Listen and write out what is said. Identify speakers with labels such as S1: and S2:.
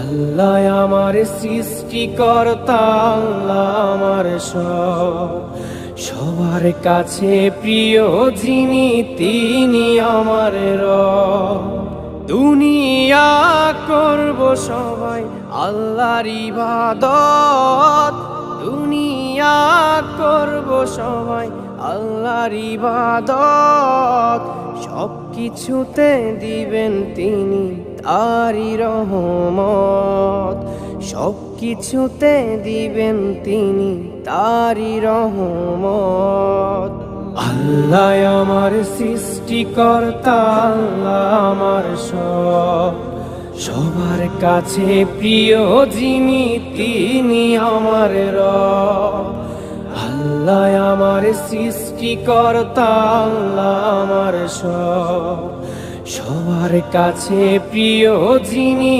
S1: আল্লাহ আমার সৃষ্টিকর্তা, আল্লাহ আমার সব, সবার কাছে প্রিয় যিনি তিনি আমার রব। দুনিয়া করব সবাই আল্লাহর ইবাদত, দুনিয়া করব সবাই আল্লাহর ইবাদত, সব কিছুতে দিবেন তিনি তারই রহমত, সব কিছুতে দিবেন তিনি তারই রহমত। আল্লাহ আমার সৃষ্টিকর্তা, আল্লাহ আমার সব, সবার কাছে প্রিয় যিনি তিনি আমার রব। আল্লাহ আমার সৃষ্টিকর্তা, আল্লাহ আমার সব, সবার কাছে প্রিয় যিনি